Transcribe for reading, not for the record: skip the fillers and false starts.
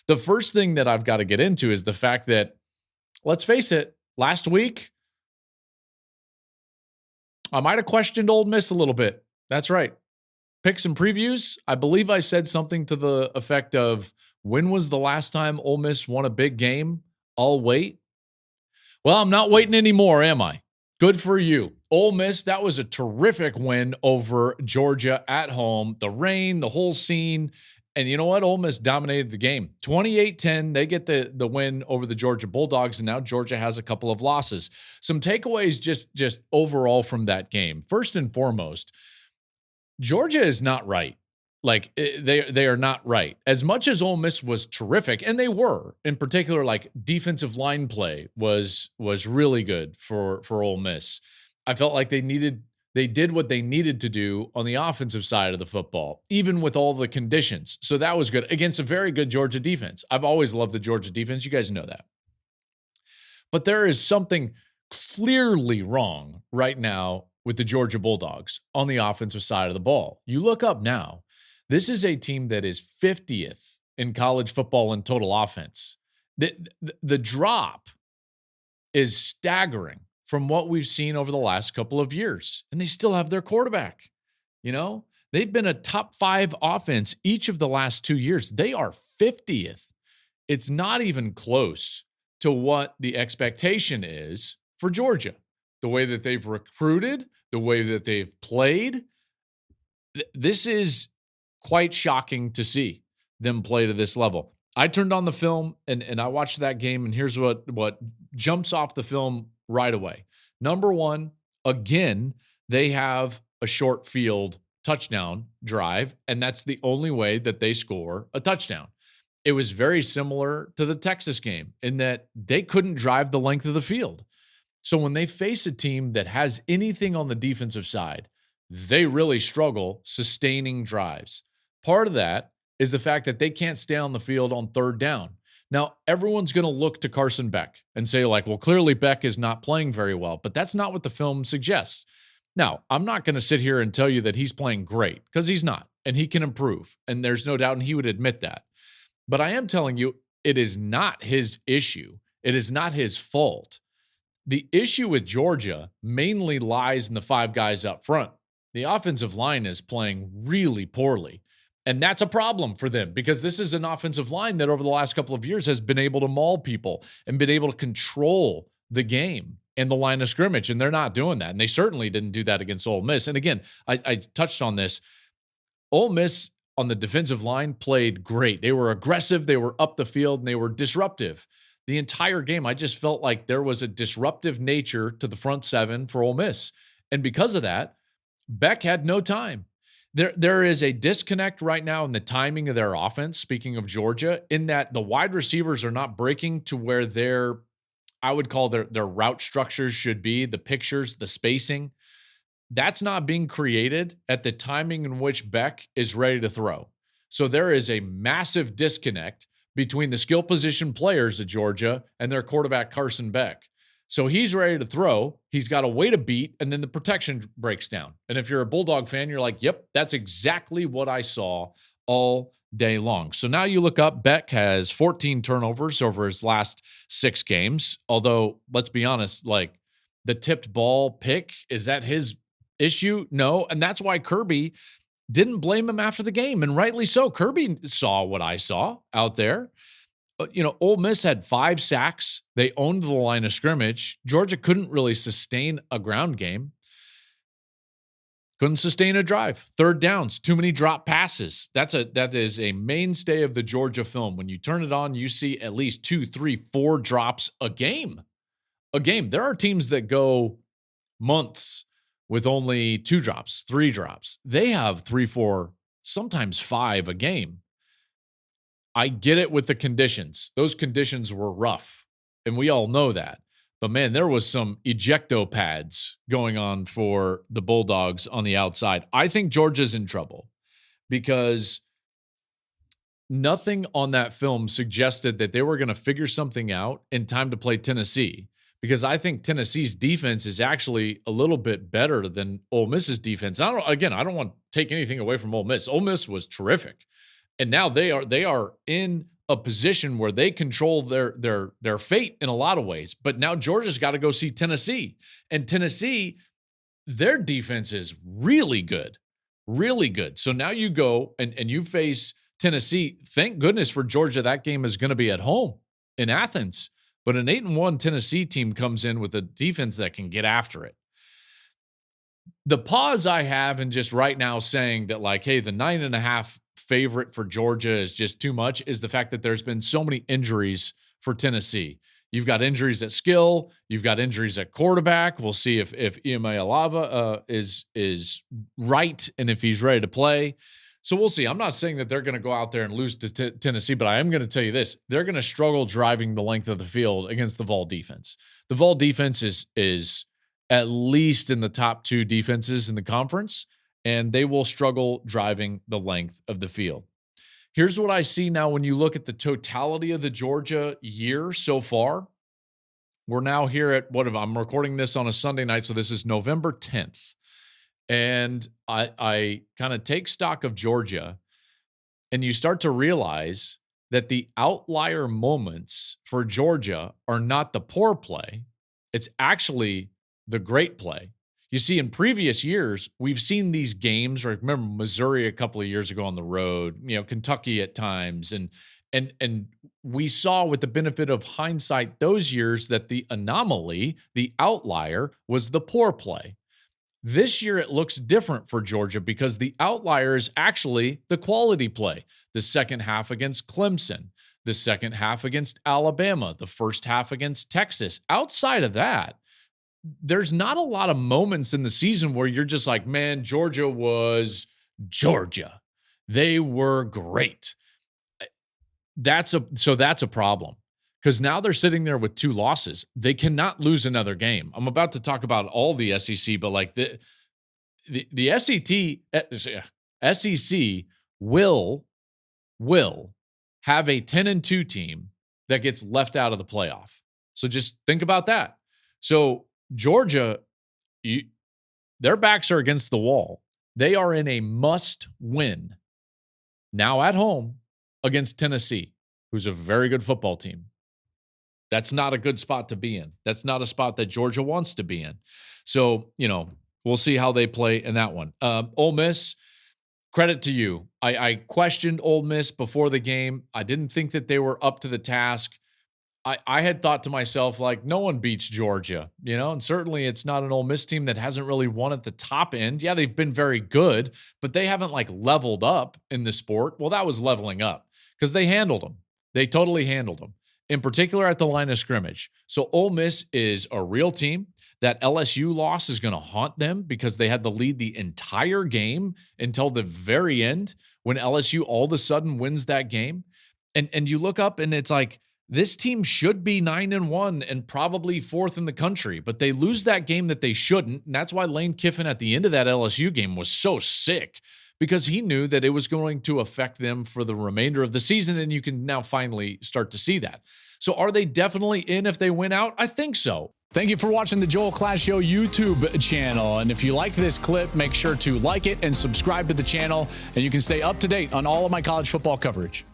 The first thing that I've got to get into is the fact that, let's face it, last week, I might have questioned Ole Miss a little bit. That's right. Picks and previews. I believe I said something to the effect of, when was the last time Ole Miss won a big game? I'll wait. Well, I'm not waiting anymore, am I? Good for you. Ole Miss, that was a terrific win over Georgia at home. The rain, the whole scene. And you know what? Ole Miss dominated the game. 28-10, they get the win over the Georgia Bulldogs, and now Georgia has a couple of losses. Some takeaways just overall from that game. First and foremost, Georgia is not right. Like, they are not right. As much as Ole Miss was terrific, and they were, in particular, like defensive line play was really good for Ole Miss. I felt like they did what they needed to do on the offensive side of the football, even with all the conditions. So that was good against a very good Georgia defense. I've always loved the Georgia defense. You guys know that. But there is something clearly wrong right now with the Georgia Bulldogs on the offensive side of the ball. You look up now. This is a team that is 50th in college football in total offense. The drop is staggering from what we've seen over the last couple of years, and they still have their quarterback. You know, they've been a top 5 offense each of the last 2 years. They are 50th. It's not even close to what the expectation is for Georgia. The way that they've recruited, the way that they've played, this is quite shocking to see them play to this level. I turned on the film and I watched that game, and here's what jumps off the film right away. Number one, again, they have a short field touchdown drive, and that's the only way that they score a touchdown. It was very similar to the Texas game in that they couldn't drive the length of the field. So when they face a team that has anything on the defensive side, they really struggle sustaining drives. Part of that is the fact that they can't stay on the field on third down. Now, everyone's going to look to Carson Beck and say, like, well, clearly Beck is not playing very well, but that's not what the film suggests. Now, I'm not going to sit here and tell you that he's playing great, because he's not, and he can improve, and there's no doubt, and he would admit that. But I am telling you, it is not his issue. It is not his fault. The issue with Georgia mainly lies in the 5 guys up front. The offensive line is playing really poorly. And that's a problem for them, because this is an offensive line that over the last couple of years has been able to maul people and been able to control the game and the line of scrimmage, and they're not doing that. And they certainly didn't do that against Ole Miss. And again, I touched on this. Ole Miss on the defensive line played great. They were aggressive, they were up the field, and they were disruptive. The entire game, I just felt like there was a disruptive nature to the front 7 for Ole Miss. And because of that, Beck had no time. There is a disconnect right now in the timing of their offense, speaking of Georgia, in that the wide receivers are not breaking to where I would call their route structures should be, the pictures, the spacing. That's not being created at the timing in which Beck is ready to throw. So there is a massive disconnect between the skill position players at Georgia and their quarterback, Carson Beck. So he's ready to throw. He's got to wait a beat, and then the protection breaks down. And if you're a Bulldog fan, you're like, yep, that's exactly what I saw all day long. So now you look up, Beck has 14 turnovers over his last 6 games. Although, let's be honest, like the tipped ball pick, is that his issue? No. And that's why Kirby didn't blame him after the game, and rightly so. Kirby saw what I saw out there. Ole Miss had 5 sacks. They owned the line of scrimmage. Georgia couldn't really sustain a ground game. Couldn't sustain a drive. Third downs, too many drop passes. That is a mainstay of the Georgia film. When you turn it on, you see at least 2, 3, 4 drops a game. There are teams that go months with only 2 drops, 3 drops. They have 3, 4, sometimes 5 a game. I get it with the conditions. Those conditions were rough, and we all know that. But, man, there was some ejecto pads going on for the Bulldogs on the outside. I think Georgia's in trouble because nothing on that film suggested that they were going to figure something out in time to play Tennessee, because I think Tennessee's defense is actually a little bit better than Ole Miss's defense. I don't want to take anything away from Ole Miss. Ole Miss was terrific. And now they are in a position where they control their fate in a lot of ways. But now Georgia's got to go see Tennessee. And Tennessee, their defense is really good. Really good. So now you go and you face Tennessee. Thank goodness for Georgia, that game is going to be at home in Athens. But an 8-1 Tennessee team comes in with a defense that can get after it. The pause I have in just right now saying that, like, hey, the 9.5 favorite for Georgia is just too much is the fact that there's been so many injuries for Tennessee. You've got injuries at skill. You've got injuries at quarterback. We'll see if Iamaleava is right and if he's ready to play. So we'll see. I'm not saying that they're going to go out there and lose to Tennessee, but I am going to tell you this. They're going to struggle driving the length of the field against the Vol defense. The Vol defense is at least in the top 2 defenses in the conference, and they will struggle driving the length of the field. Here's what I see now when you look at the totality of the Georgia year so far. We're now here at I'm recording this on a Sunday night, so this is November 10th. And I kind of take stock of Georgia, and you start to realize that the outlier moments for Georgia are not the poor play. It's actually the great play. You see, in previous years, we've seen these games. Right? Remember Missouri a couple of years ago on the road, Kentucky at times. And we saw with the benefit of hindsight those years that the anomaly, the outlier, was the poor play. This year, it looks different for Georgia because the outlier is actually the quality play. The second half against Clemson, the second half against Alabama, the first half against Texas. Outside of that, there's not a lot of moments in the season where you're just like, man, Georgia was Georgia. They were great. That's a problem. Because now they're sitting there with 2 losses. They cannot lose another game. I'm about to talk about all the SEC, but like the SEC will have a 10-2 team that gets left out of the playoff. So just think about that. So Georgia, their backs are against the wall. They are in a must-win now at home against Tennessee, who's a very good football team. That's not a good spot to be in. That's not a spot that Georgia wants to be in. So, we'll see how they play in that one. Ole Miss, credit to you. I questioned Ole Miss before the game. I didn't think that they were up to the task. I had thought to myself, like, no one beats Georgia, and certainly it's not an Ole Miss team that hasn't really won at the top end. Yeah, they've been very good, but they haven't leveled up in the sport. Well, that was leveling up because they handled them. They totally handled them. In particular at the line of scrimmage. So Ole Miss is a real team. That LSU loss is going to haunt them because they had the lead the entire game until the very end when LSU all of a sudden wins that game. And you look up and it's like, this team should be 9-1 and probably 4th in the country, but they lose that game that they shouldn't. And that's why Lane Kiffin at the end of that LSU game was so sick, because he knew that it was going to affect them for the remainder of the season, and you can now finally start to see that. So are they definitely in if they win out? I think so. Thank you for watching the Joel Klatt Show YouTube channel. And if you liked this clip, make sure to like it and subscribe to the channel, and you can stay up to date on all of my college football coverage.